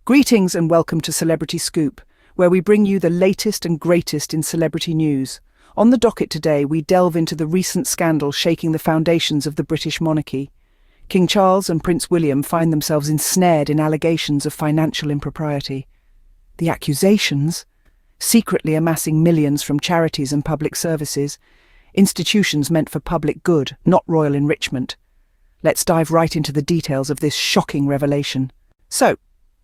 Greetings and welcome to Celebrity Scoop, where we bring you the latest and greatest in celebrity news. On the docket today, we delve into the recent scandal shaking the foundations of the British monarchy. King Charles and Prince William find themselves ensnared in allegations of financial impropriety. The accusations? Secretly amassing millions from charities and public services, institutions meant for public good, not royal enrichment. Let's dive right into the details of this shocking revelation. So,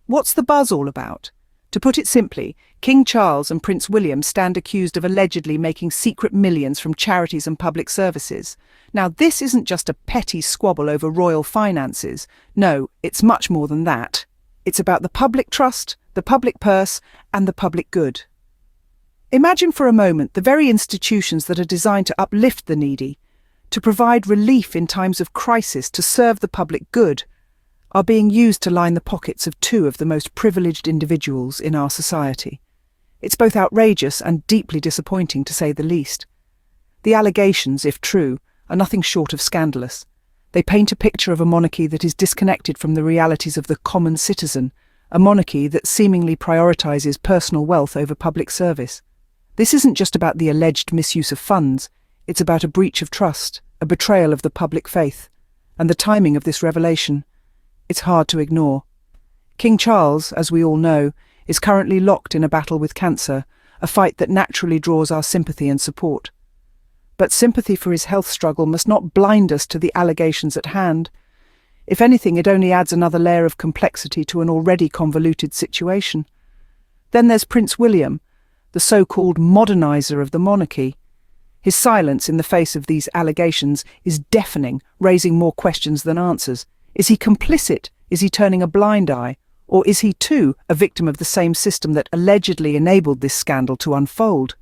what's the buzz all about? To put it simply, King Charles and Prince William stand accused of allegedly making secret millions from charities and public services. Now, this isn't just a petty squabble over royal finances. No, it's much more than that. It's about the public trust, the public purse, and the public good. Imagine for a moment the very institutions that are designed to uplift the needy, to provide relief in times of crisis, to serve the public good, are being used to line the pockets of two of the most privileged individuals in our society. It's both outrageous and deeply disappointing, to say the least. The allegations, if true, are nothing short of scandalous. They paint a picture of a monarchy that is disconnected from the realities of the common citizen, a monarchy that seemingly prioritizes personal wealth over public service. This isn't just about the alleged misuse of funds, it's about a breach of trust, a betrayal of the public faith. And the timing of this revelation, it's hard to ignore. King Charles, as we all know, is currently locked in a battle with cancer, a fight that naturally draws our sympathy and support. But sympathy for his health struggle must not blind us to the allegations at hand. If anything, it only adds another layer of complexity to an already convoluted situation. Then there's Prince William, the so-called modernizer of the monarchy. His silence in the face of these allegations is deafening, raising more questions than answers. Is he complicit? Is he turning a blind eye? Or is he too a victim of the same system that allegedly enabled this scandal to unfold?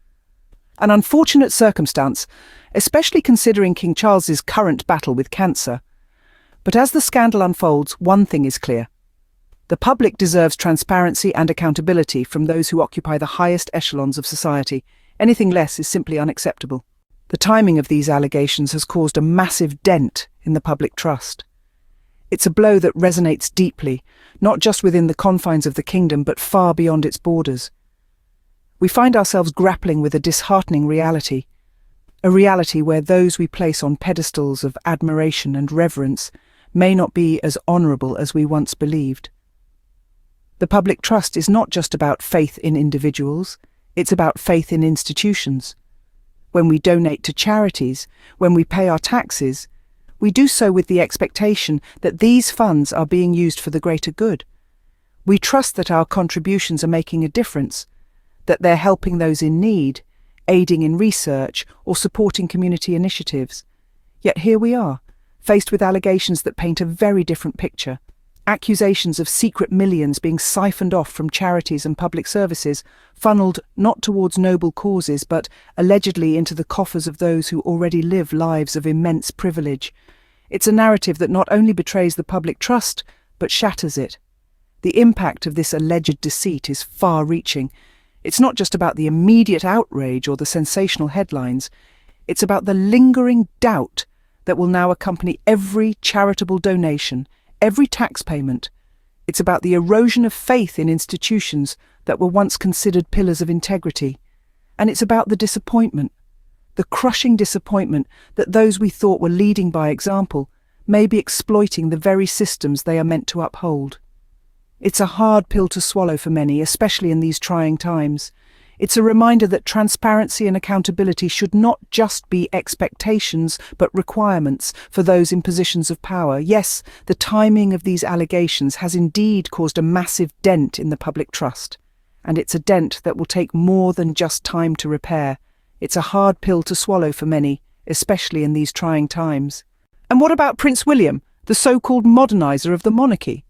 An unfortunate circumstance, especially considering King Charles's current battle with cancer. But as the scandal unfolds, one thing is clear. The public deserves transparency and accountability from those who occupy the highest echelons of society. Anything less is simply unacceptable. The timing of these allegations has caused a massive dent in the public trust. It's a blow that resonates deeply, not just within the confines of the kingdom, but far beyond its borders. We find ourselves grappling with a disheartening reality, a reality where those we place on pedestals of admiration and reverence may not be as honourable as we once believed. The public trust is not just about faith in individuals, it's about faith in institutions. When we donate to charities, when we pay our taxes, we do so with the expectation that these funds are being used for the greater good. We trust that our contributions are making a difference, that they're helping those in need, aiding in research, or supporting community initiatives. Yet here we are, faced with allegations that paint a very different picture. Accusations of secret millions being siphoned off from charities and public services, funneled not towards noble causes, but allegedly into the coffers of those who already live lives of immense privilege. It's a narrative that not only betrays the public trust, but shatters it. The impact of this alleged deceit is far-reaching. It's not just about the immediate outrage or the sensational headlines. It's about the lingering doubt that will now accompany every charitable donation, every tax payment. It's about the erosion of faith in institutions that were once considered pillars of integrity. And it's about the disappointment, the crushing disappointment that those we thought were leading by example may be exploiting the very systems they are meant to uphold. It's a hard pill to swallow for many, especially in these trying times. It's a reminder that transparency and accountability should not just be expectations, but requirements for those in positions of power. Yes, the timing of these allegations has indeed caused a massive dent in the public trust. And it's a dent that will take more than just time to repair. It's a hard pill to swallow for many, especially in these trying times. And what about Prince William, the so-called modernizer of the monarchy?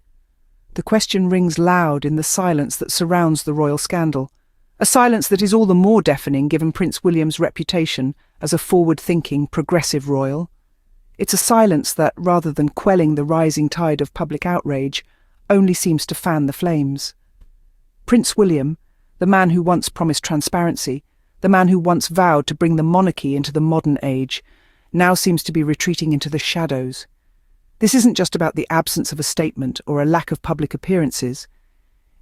The question rings loud in the silence that surrounds the royal scandal. A silence that is all the more deafening given Prince William's reputation as a forward-thinking, progressive royal. It's a silence that, rather than quelling the rising tide of public outrage, only seems to fan the flames. Prince William, the man who once promised transparency, the man who once vowed to bring the monarchy into the modern age, now seems to be retreating into the shadows. This isn't just about the absence of a statement or a lack of public appearances.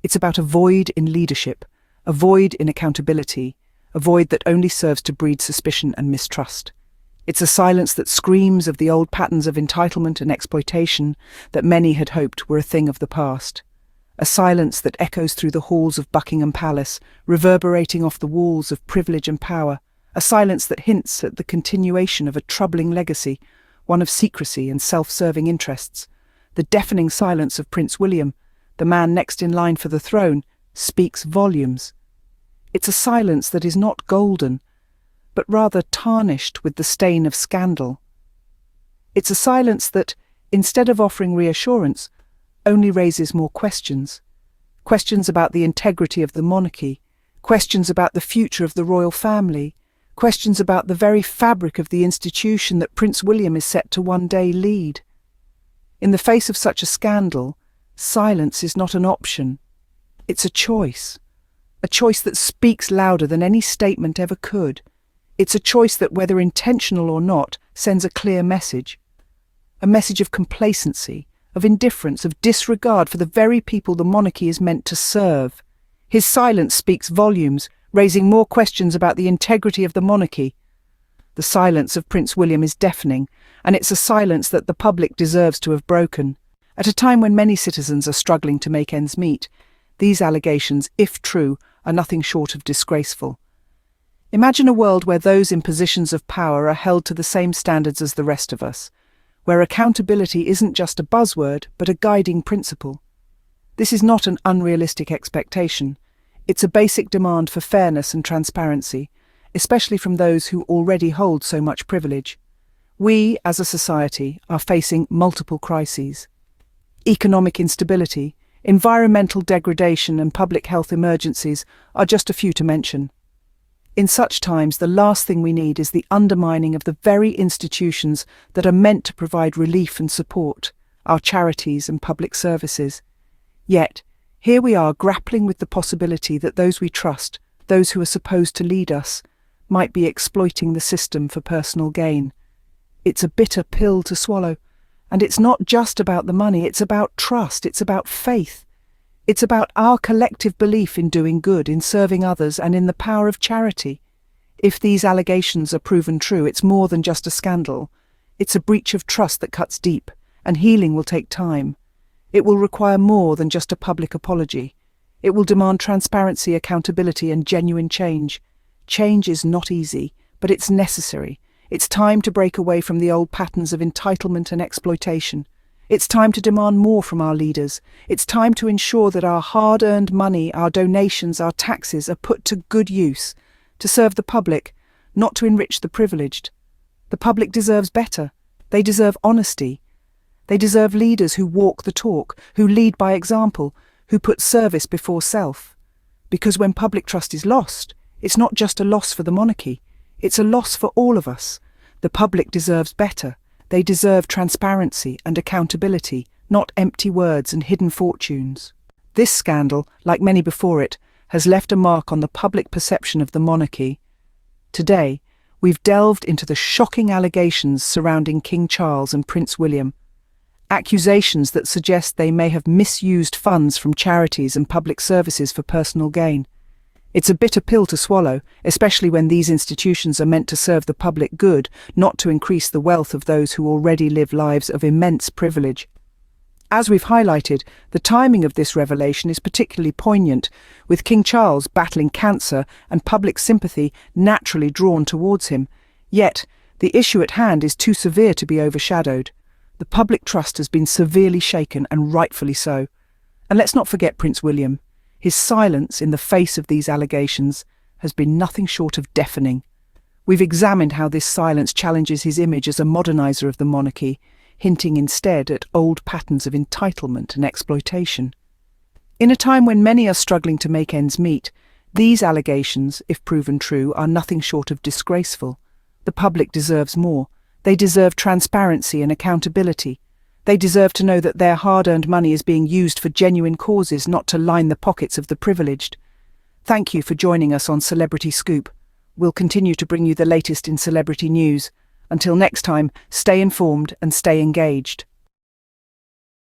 It's about a void in leadership, a void in accountability, a void that only serves to breed suspicion and mistrust. It's a silence that screams of the old patterns of entitlement and exploitation that many had hoped were a thing of the past. A silence that echoes through the halls of Buckingham Palace, reverberating off the walls of privilege and power. A silence that hints at the continuation of a troubling legacy, one of secrecy and self-serving interests. The deafening silence of Prince William, the man next in line for the throne, speaks volumes. It's a silence that is not golden, but rather tarnished with the stain of scandal. It's a silence that, instead of offering reassurance, only raises more questions. Questions about the integrity of the monarchy, questions about the future of the royal family, questions about the very fabric of the institution that Prince William is set to one day lead. In the face of such a scandal, silence is not an option. It's a choice that speaks louder than any statement ever could. It's a choice that, whether intentional or not, sends a clear message. A message of complacency, of indifference, of disregard for the very people the monarchy is meant to serve. His silence speaks volumes, raising more questions about the integrity of the monarchy. The silence of Prince William is deafening, and it's a silence that the public deserves to have broken. At a time when many citizens are struggling to make ends meet, these allegations, if true, are nothing short of disgraceful. Imagine a world where those in positions of power are held to the same standards as the rest of us, where accountability isn't just a buzzword, but a guiding principle. This is not an unrealistic expectation. It's a basic demand for fairness and transparency, especially from those who already hold so much privilege. We, as a society, are facing multiple crises. Economic instability, environmental degradation, and public health emergencies are just a few to mention. In such times, the last thing we need is the undermining of the very institutions that are meant to provide relief and support, our charities and public services. Yet, here we are grappling with the possibility that those we trust, those who are supposed to lead us, might be exploiting the system for personal gain. It's a bitter pill to swallow, and it's not just about the money, it's about trust, it's about faith. It's about our collective belief in doing good, in serving others, and in the power of charity. If these allegations are proven true, it's more than just a scandal. It's a breach of trust that cuts deep, and healing will take time. It will require more than just a public apology. It will demand transparency, accountability, and genuine change. Change is not easy, but it's necessary. It's time to break away from the old patterns of entitlement and exploitation. It's time to demand more from our leaders. It's time to ensure that our hard-earned money, our donations, our taxes are put to good use, to serve the public, not to enrich the privileged. The public deserves better. They deserve honesty. They deserve leaders who walk the talk, who lead by example, who put service before self. Because when public trust is lost, it's not just a loss for the monarchy. It's a loss for all of us. The public deserves better. They deserve transparency and accountability, not empty words and hidden fortunes. This scandal, like many before it, has left a mark on the public perception of the monarchy. Today, we've delved into the shocking allegations surrounding King Charles and Prince William. Accusations that suggest they may have misused funds from charities and public services for personal gain. It's a bitter pill to swallow, especially when these institutions are meant to serve the public good, not to increase the wealth of those who already live lives of immense privilege. As we've highlighted, the timing of this revelation is particularly poignant, with King Charles battling cancer and public sympathy naturally drawn towards him. Yet, the issue at hand is too severe to be overshadowed. The public trust has been severely shaken, and rightfully so. And let's not forget Prince William. His silence in the face of these allegations has been nothing short of deafening. We've examined how this silence challenges his image as a modernizer of the monarchy, hinting instead at old patterns of entitlement and exploitation. In a time when many are struggling to make ends meet, these allegations, if proven true, are nothing short of disgraceful. The public deserves more. They deserve transparency and accountability. They deserve to know that their hard-earned money is being used for genuine causes, not to line the pockets of the privileged. Thank you for joining us on Celebrity Scoop. We'll continue to bring you the latest in celebrity news. Until next time, stay informed and stay engaged.